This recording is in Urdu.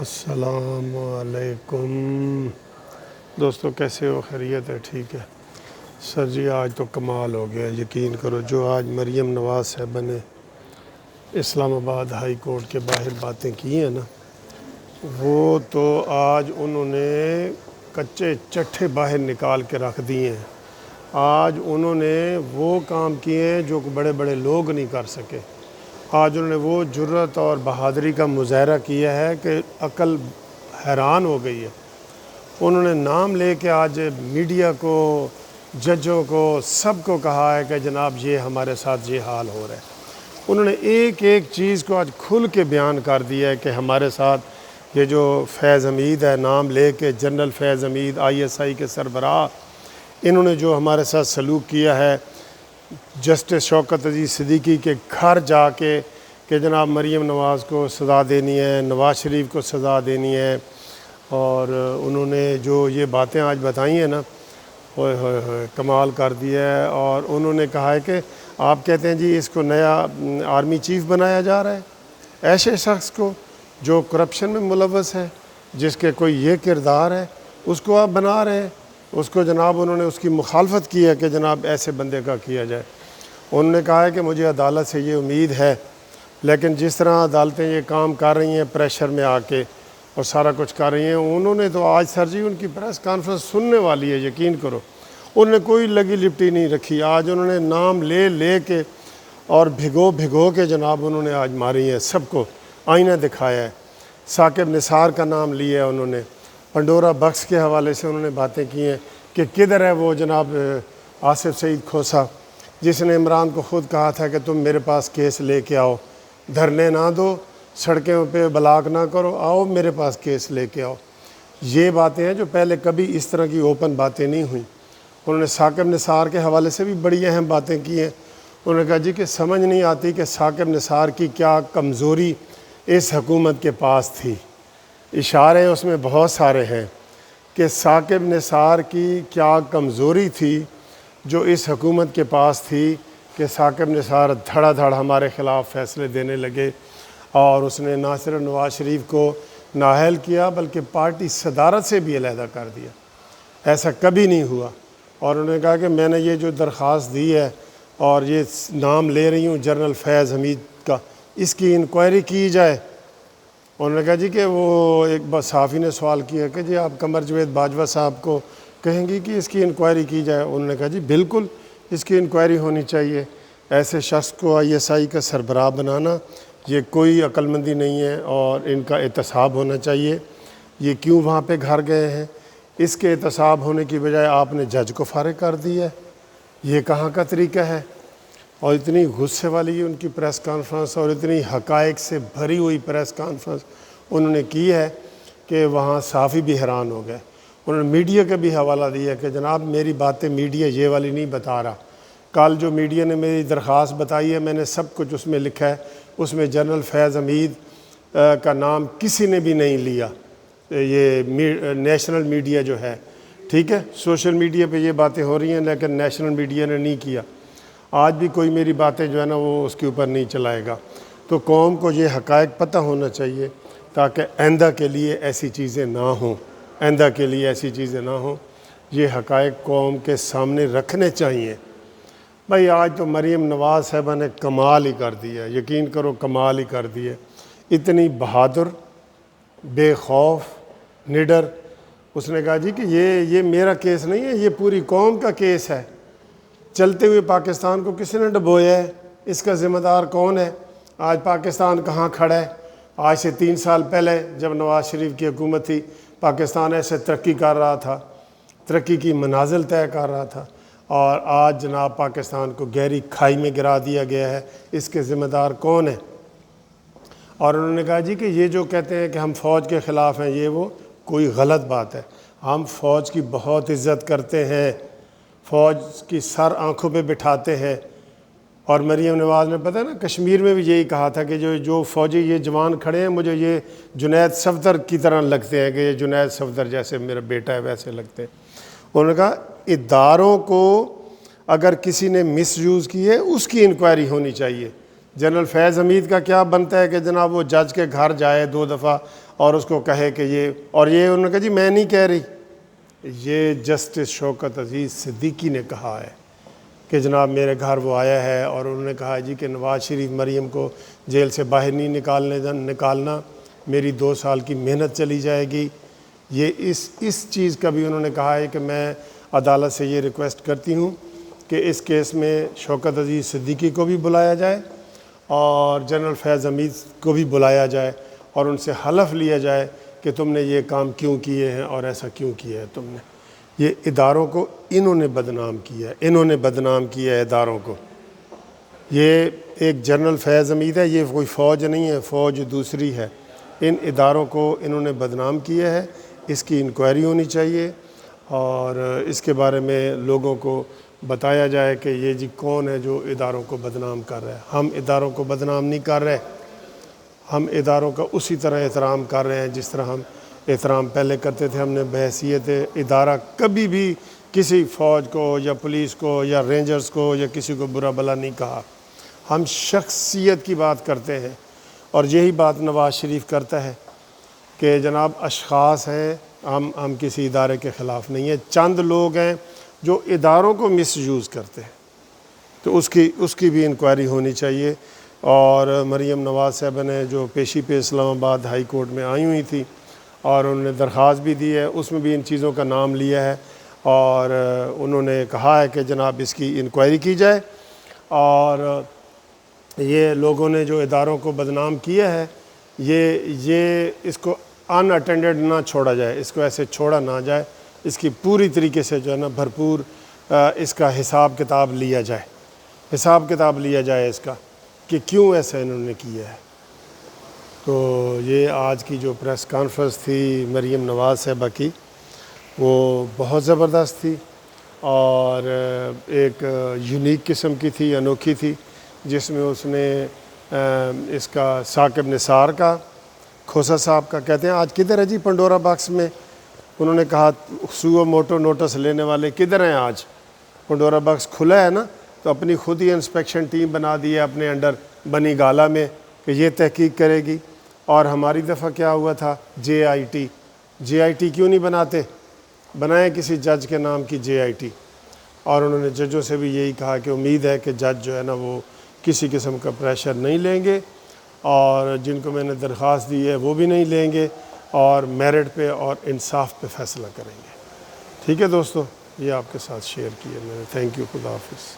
السلام علیکم دوستو، کیسے ہو؟ خیریت ہے؟ ٹھیک ہے سر جی۔ آج تو کمال ہو گیا، یقین کرو، جو آج مریم نواز صاحبہ نے اسلام آباد ہائی کورٹ کے باہر باتیں کی ہیں نا، وہ تو آج انہوں نے کچے چٹھے باہر نکال کے رکھ دیے ہیں۔ آج انہوں نے وہ کام کیے ہیں جو بڑے بڑے لوگ نہیں کر سکے۔ آج انہوں نے وہ جرأت اور بہادری کا مظاہرہ کیا ہے کہ عقل حیران ہو گئی ہے۔ انہوں نے نام لے کے آج میڈیا کو، ججوں کو، سب کو کہا ہے کہ جناب یہ ہمارے ساتھ یہ حال ہو رہا ہے۔ انہوں نے ایک ایک چیز کو آج کھل کے بیان کر دیا ہے کہ ہمارے ساتھ یہ جو فیض حمید ہے، نام لے کے جنرل فیض حمید ISI کے سربراہ، انہوں نے جو ہمارے ساتھ سلوک کیا ہے، جسٹس شوکت عزیز صدیقی کے گھر جا کے کہ جناب مریم نواز کو سزا دینی ہے، نواز شریف کو سزا دینی ہے، اور انہوں نے جو یہ باتیں آج بتائی ہیں نا، ہوئے ہوئے ہوئے کمال کر دیا ہے۔ اور انہوں نے کہا ہے کہ آپ کہتے ہیں جی اس کو نیا آرمی چیف بنایا جا رہا ہے، ایسے شخص کو جو کرپشن میں ملوث ہے، جس کے کوئی یہ کردار ہے، اس کو آپ بنا رہے ہیں۔ اس کو جناب انہوں نے اس کی مخالفت کی ہے کہ جناب ایسے بندے کا کیا جائے۔ انہوں نے کہا ہے کہ مجھے عدالت سے یہ امید ہے، لیکن جس طرح عدالتیں یہ کام کر رہی ہیں پریشر میں آ کے اور سارا کچھ کر رہی ہیں، انہوں نے تو آج سر جی ان کی پریس کانفرنس سننے والی ہے، یقین کرو، انہوں نے کوئی لگی لپٹی نہیں رکھی۔ آج انہوں نے نام لے لے کے اور بھگو کے جناب انہوں نے آج ماری ہے، سب کو آئینہ دکھایا ہے۔ ثاقب نثار کا نام لیا ہے انہوں نے، پنڈورا بکس کے حوالے سے انہوں نے باتیں کی ہیں کہ کدھر ہے وہ جناب آصف سعید کھوسا، جس نے عمران کو خود کہا تھا کہ تم میرے پاس کیس لے کے آؤ، دھرنے نہ دو، سڑکوں پہ بلاک نہ کرو، آؤ میرے پاس کیس لے کے آؤ۔ یہ باتیں ہیں جو پہلے کبھی اس طرح کی اوپن باتیں نہیں ہوئیں۔ انہوں نے ثاقب نثار کے حوالے سے بھی بڑی اہم باتیں کی ہیں۔ انہوں نے کہا جی کہ سمجھ نہیں آتی کہ ثاقب نثار کی کیا کمزوری اس حکومت کے پاس تھی۔ اشارے اس میں بہت سارے ہیں کہ ثاقب نثار کی کیا کمزوری تھی جو اس حکومت کے پاس تھی کہ ثاقب نثار دھڑا دھڑ ہمارے خلاف فیصلے دینے لگے، اور اس نے نہ صرف نواز شریف کو نااہل کیا بلکہ پارٹی صدارت سے بھی علیحدہ کر دیا۔ ایسا کبھی نہیں ہوا۔ اور انہوں نے کہا کہ میں نے یہ جو درخواست دی ہے اور یہ نام لے رہی ہوں جنرل فیض حمید کا، اس کی انکوائری کی جائے۔ انہوں نے کہا جی کہ وہ ایک صحافی نے سوال کیا کہ جی آپ قمر جاوید باجوہ صاحب کو کہیں گی کہ اس کی انکوائری کی جائے؟ انہوں نے کہا جی بالکل اس کی انکوائری ہونی چاہیے۔ ایسے شخص کو ISI کا سربراہ بنانا یہ کوئی عقل مندی نہیں ہے، اور ان کا احتساب ہونا چاہیے۔ یہ کیوں وہاں پہ گھر گئے ہیں؟ اس کے احتساب ہونے کی بجائے آپ نے جج کو فارغ کر دیا ہے۔ یہ کہاں کا طریقہ ہے؟ اور اتنی غصے والی ان کی پریس کانفرنس اور اتنی حقائق سے بھری ہوئی پریس کانفرنس انہوں نے کی ہے کہ وہاں صحافی بھی حیران ہو گئے۔ انہوں نے میڈیا کا بھی حوالہ دیا کہ جناب میری باتیں میڈیا یہ والی نہیں بتا رہا۔ کل جو میڈیا نے میری درخواست بتائی ہے میں نے سب کچھ اس میں لکھا ہے، اس میں جنرل فیض حمید کا نام کسی نے بھی نہیں لیا۔ یہ نیشنل میڈیا جو ہے، ٹھیک ہے، سوشل میڈیا پہ یہ باتیں ہو رہی ہیں لیکن نیشنل میڈیا نے نہیں کیا۔ آج بھی کوئی میری باتیں جو ہے نا وہ اس کے اوپر نہیں چلائے گا۔ تو قوم کو یہ حقائق پتہ ہونا چاہیے تاکہ آئندہ کے لیے ایسی چیزیں نہ ہوں، آئندہ کے لیے ایسی چیزیں نہ ہوں۔ یہ حقائق قوم کے سامنے رکھنے چاہیے۔ بھائی آج تو مریم نواز صاحبہ نے کمال ہی کر دیا، یقین کرو کمال ہی کر دیا۔ اتنی بہادر، بے خوف، نڈر۔ اس نے کہا جی کہ یہ میرا کیس نہیں ہے، یہ پوری قوم کا کیس ہے۔ چلتے ہوئے پاکستان کو کس نے ڈبویا ہے؟ اس کا ذمہ دار کون ہے؟ آج پاکستان کہاں کھڑا ہے؟ آج سے 3 سال پہلے جب نواز شریف کی حکومت تھی، پاکستان ایسے ترقی کر رہا تھا، ترقی کی منازل طے کر رہا تھا، اور آج جناب پاکستان کو گہری کھائی میں گرا دیا گیا ہے۔ اس کے ذمہ دار کون ہے؟ اور انہوں نے کہا جی کہ یہ جو کہتے ہیں کہ ہم فوج کے خلاف ہیں، یہ وہ کوئی غلط بات ہے۔ ہم فوج کی بہت عزت کرتے ہیں، فوج کی سر آنکھوں پہ بٹھاتے ہیں۔ اور مریم نواز نے پتہ ہے نا کشمیر میں بھی یہی کہا تھا کہ جو فوجی یہ جوان کھڑے ہیں مجھے یہ جنید صفدر کی طرح لگتے ہیں، کہ یہ جنید صفدر جیسے میرا بیٹا ہے ویسے لگتے ہیں۔ انہوں نے کہا اداروں کو اگر کسی نے مس یوز کی ہے اس کی انکوائری ہونی چاہیے، جنرل فیض حمید کا کیا بنتا ہے کہ جناب وہ جج کے گھر جائے 2 دفعہ اور اس کو کہے کہ یہ انہوں نے کہا جی میں نہیں کہہ رہی، یہ جسٹس شوکت عزیز صدیقی نے کہا ہے کہ جناب میرے گھر وہ آیا ہے اور انہوں نے کہا جی کہ نواز شریف مریم کو جیل سے باہر نہیں نکالنا، میری 2 سال کی محنت چلی جائے گی۔ یہ اس چیز کا بھی انہوں نے کہا ہے کہ میں عدالت سے یہ ریکویسٹ کرتی ہوں کہ اس کیس میں شوکت عزیز صدیقی کو بھی بلایا جائے اور جنرل فیض حمید کو بھی بلایا جائے اور ان سے حلف لیا جائے کہ تم نے یہ کام کیوں کیے ہیں اور ایسا کیوں کیا ہے تم نے۔ یہ اداروں کو انہوں نے بدنام کیا ہے اداروں کو۔ یہ ایک جنرل فیض حمید ہے، یہ کوئی فوج نہیں ہے، فوج دوسری ہے۔ ان اداروں کو انہوں نے بدنام کیا ہے، اس کی انکوائری ہونی چاہیے اور اس کے بارے میں لوگوں کو بتایا جائے کہ یہ جی کون ہے جو اداروں کو بدنام کر رہا ہے۔ ہم اداروں کو بدنام نہیں کر رہے، ہم اداروں کا اسی طرح احترام کر رہے ہیں جس طرح ہم احترام پہلے کرتے تھے۔ ہم نے بحیثیت ادارہ کبھی بھی کسی فوج کو یا پولیس کو یا رینجرز کو یا کسی کو برا بھلا نہیں کہا۔ ہم شخصیت کی بات کرتے ہیں اور یہی بات نواز شریف کرتا ہے کہ جناب اشخاص ہیں، ہم کسی ادارے کے خلاف نہیں ہیں، چند لوگ ہیں جو اداروں کو مس یوز کرتے ہیں، تو اس کی بھی انکوائری ہونی چاہیے۔ اور مریم نواز صاحبہ نے جو پیشی پہ اسلام آباد ہائی کورٹ میں آئی ہوئی تھی اور انہوں نے درخواست بھی دی ہے، اس میں بھی ان چیزوں کا نام لیا ہے اور انہوں نے کہا ہے کہ جناب اس کی انکوائری کی جائے اور یہ لوگوں نے جو اداروں کو بدنام کیا ہے یہ اس کو ان اٹینڈڈ نہ چھوڑا جائے، اس کو ایسے چھوڑا نہ جائے، اس کی پوری طریقے سے جو ہے نا بھرپور اس کا حساب کتاب لیا جائے اس کا کہ کیوں ایسا انہوں نے کیا ہے۔ تو یہ آج کی جو پریس کانفرنس تھی مریم نواز صاحبہ کی وہ بہت زبردست تھی اور ایک یونیک قسم کی تھی، انوکھی تھی، جس میں اس نے اس کا ثاقب نثار کا، کھوسا صاحب کا، کہتے ہیں آج کدھر ہے جی پنڈورا باکس میں، انہوں نے کہا سو موٹو نوٹس لینے والے کدھر ہیں آج، پنڈورا باکس کھلا ہے نا، تو اپنی خود ہی انسپیکشن ٹیم بنا دی ہے اپنے انڈر بنی گالا میں کہ یہ تحقیق کرے گی۔ اور ہماری دفعہ کیا ہوا تھا، جے آئی ٹی کیوں نہیں بنائیں کسی جج کے نام کی جے آئی ٹی، اور انہوں نے ججوں سے بھی یہی کہا کہ امید ہے کہ جج جو ہے نا وہ کسی قسم کا پریشر نہیں لیں گے اور جن کو میں نے درخواست دی ہے وہ بھی نہیں لیں گے اور میرٹ پہ اور انصاف پہ فیصلہ کریں گے۔ ٹھیک ہے دوستو، یہ آپ کے ساتھ شیئر کیا میں نے، تھینک یو، خدا حافظ۔